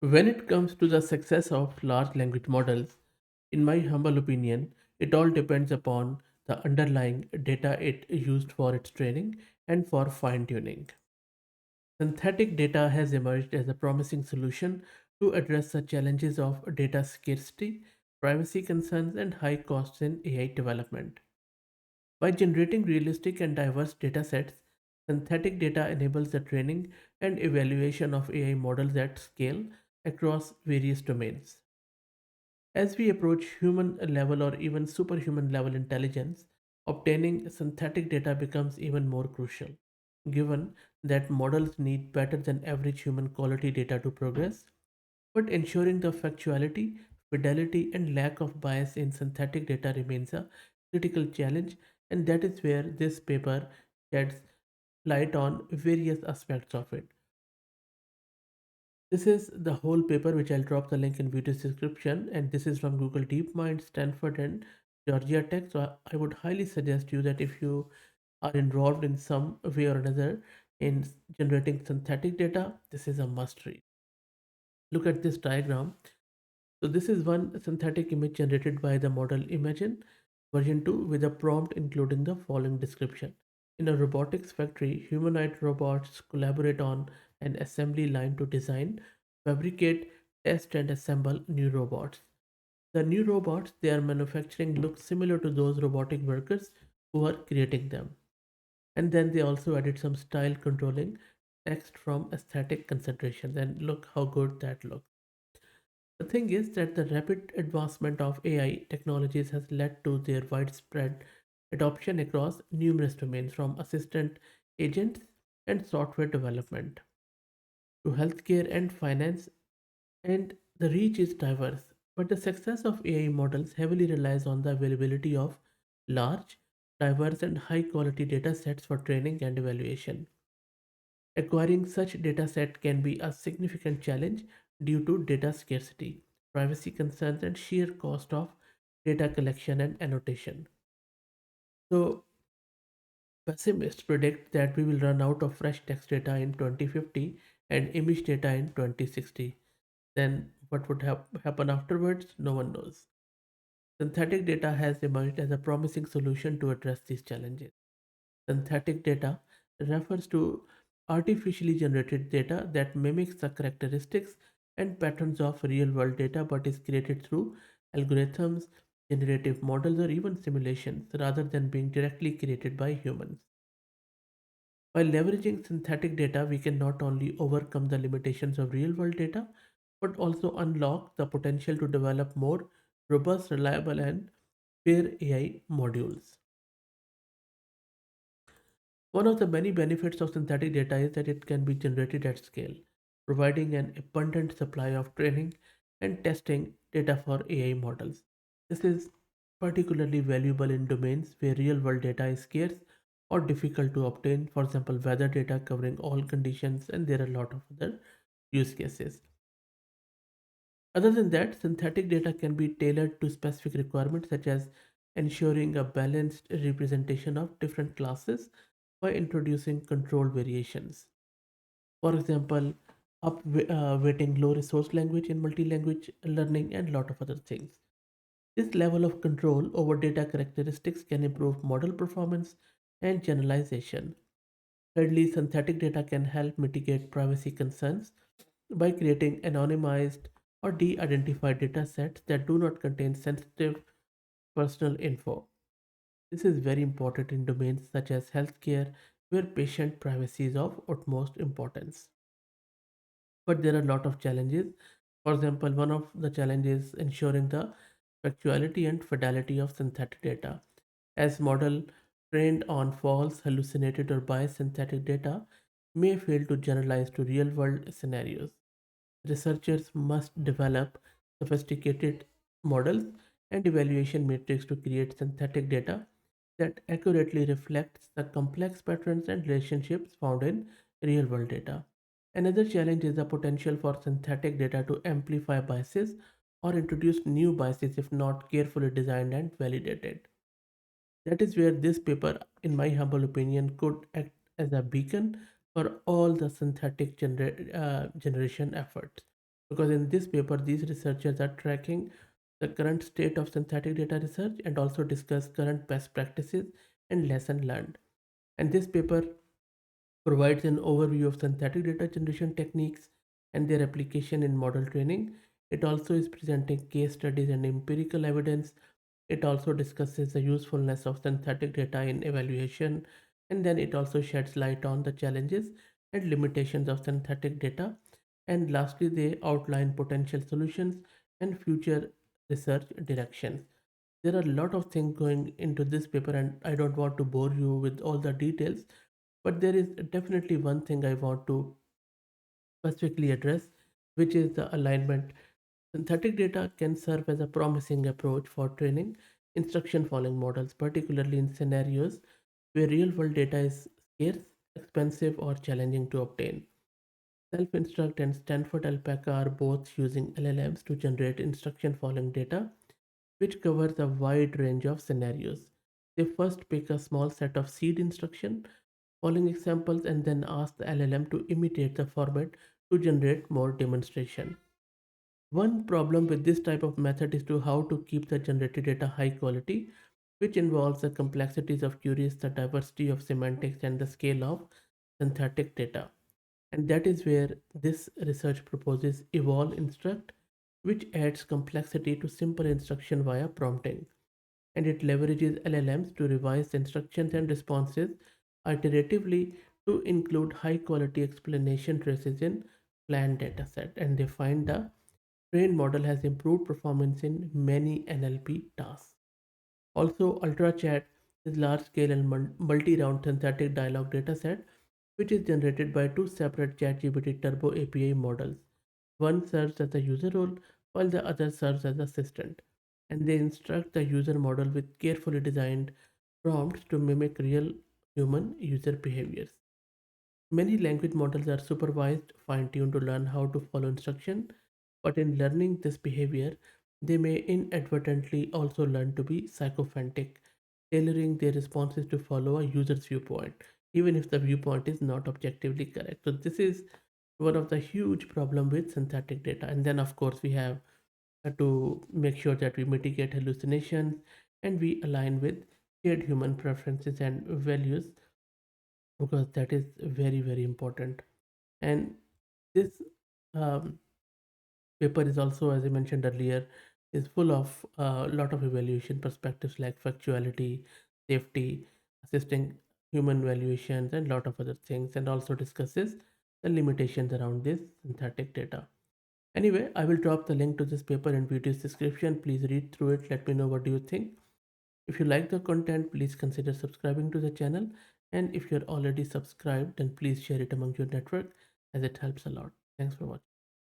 When it comes to the success of large language models, in my humble opinion, it all depends upon the underlying data it used for its training and for fine tuning. Synthetic data has emerged as a promising solution to address the challenges of data scarcity, privacy concerns, and high costs in AI development. By generating realistic and diverse data sets, synthetic data enables the training and evaluation of AI models at scale across various domains. As we approach human level or even superhuman level intelligence, obtaining synthetic data becomes even more crucial, given that models need better than average human quality data to progress. But ensuring the factuality, fidelity, and lack of bias in synthetic data remains a critical challenge, and that is where this paper sheds light on various aspects of it. This is the whole paper, which I'll drop the link in video description, and this is from Google DeepMind, Stanford, and Georgia Tech. So I would highly suggest you that if you are involved in some way or another in generating synthetic data, this is a must read. Look at this diagram. So this is one synthetic image generated by the model Imagine version 2 with a prompt including the following description. In a robotics factory, humanoid robots collaborate on an assembly line to design, fabricate, test and assemble new robots. The new robots they are manufacturing look similar to those robotic workers who are creating them. And then they also added some style controlling text from aesthetic considerations, and look how good that looks. The thing is that the rapid advancement of AI technologies has led to their widespread adoption across numerous domains, from assistant agents and software development to healthcare and finance, and the reach is diverse. But the success of AI models heavily relies on the availability of large, diverse, and high quality data sets for training and evaluation. Acquiring such data set can be a significant challenge due to data scarcity, privacy concerns, and sheer cost of data collection and annotation. So, pessimists predict that we will run out of fresh text data in 2050 and image data in 2060. Then, what would happen afterwards? No one knows. Synthetic data has emerged as a promising solution to address these challenges. Synthetic data refers to artificially generated data that mimics the characteristics and patterns of real world data but is created through algorithms, generative models, or even simulations rather than being directly created by humans. By leveraging synthetic data, we can not only overcome the limitations of real world data but also unlock the potential to develop more robust, reliable, and fair AI modules. One of the many benefits of synthetic data is that it can be generated at scale, providing an abundant supply of training and testing data for AI models. This is particularly valuable in domains where real world data is scarce or difficult to obtain, for example, weather data covering all conditions, and there are a lot of other use cases. Other than that, synthetic data can be tailored to specific requirements, such as ensuring a balanced representation of different classes by introducing control variations. For example, weighting low resource language in multi-language learning and a lot of other things. This level of control over data characteristics can improve model performance and generalization. Thirdly, synthetic data can help mitigate privacy concerns by creating anonymized or de-identified data sets that do not contain sensitive personal info. This is very important in domains such as healthcare, where patient privacy is of utmost importance. But there are a lot of challenges. For example, one of the challenges ensuring the factuality and fidelity of synthetic data. As model trained on false, hallucinated, or biased synthetic data may fail to generalize to real world scenarios. Researchers must develop sophisticated models and evaluation metrics to create synthetic data that accurately reflects the complex patterns and relationships found in real world data. Another challenge is the potential for synthetic data to amplify biases or introduce new biases if not carefully designed and validated. That is where this paper, in my humble opinion, could act as a beacon for all the synthetic generation efforts. because in this paper, these researchers are tracking the current state of synthetic data research and also discuss current best practices and lesson learned. And this paper provides an overview of synthetic data generation techniques and their application in model training. It also is presenting case studies and empirical evidence. It also discusses the usefulness of synthetic data in evaluation, and then it also sheds light on the challenges and limitations of synthetic data. And lastly, they outline potential solutions and future research directions. There are a lot of things going into this paper, and I don't want to bore you with all the details, but there is definitely one thing I want to specifically address, which is the alignment. Synthetic data can serve as a promising approach for training instruction following models, particularly in scenarios where real world data is scarce, expensive, or challenging to obtain. Self Instruct and Stanford Alpaca are both using LLMs to generate instruction following data, which covers a wide range of scenarios. They first pick a small set of seed instruction following examples and then ask the LLM to imitate the format to generate more demonstration. One problem with this type of method is to how to keep the generated data high quality, which involves the complexities of queries, the diversity of semantics, and the scale of synthetic data. And that is where this research proposes Evolve Instruct, which adds complexity to simple instruction via prompting. And it leverages LLMs to revise instructions and responses iteratively to include high quality explanation traces in planned dataset. And they find the trained model has improved performance in many NLP tasks. Also, UltraChat is large-scale and multi-round synthetic dialogue dataset, which is generated by two separate ChatGPT Turbo API models. One serves as a user role, while the other serves as assistant, and they instruct the user model with carefully designed prompts to mimic real human user behaviors. Many language models are supervised, fine-tuned to learn how to follow instruction, but in learning this behavior, they may inadvertently also learn to be sycophantic, tailoring their responses to follow a user's viewpoint, even if the viewpoint is not objectively correct. So this is one of the huge problem with synthetic data. And then of course we have to make sure that we mitigate hallucinations and we align with shared human preferences and values, because that is very very important. And this um, paper is also, as I mentioned earlier, is full of a lot of evaluation perspectives like factuality, safety, assisting human valuations, and a lot of other things, and also discusses the limitations around this synthetic data. Anyway, I will drop the link to this paper in video's description. Please read through it, let me know what do you think. If you like the content, please consider subscribing to the channel, and if you're already subscribed, then please share it among your network, as it helps a lot. Thanks for watching.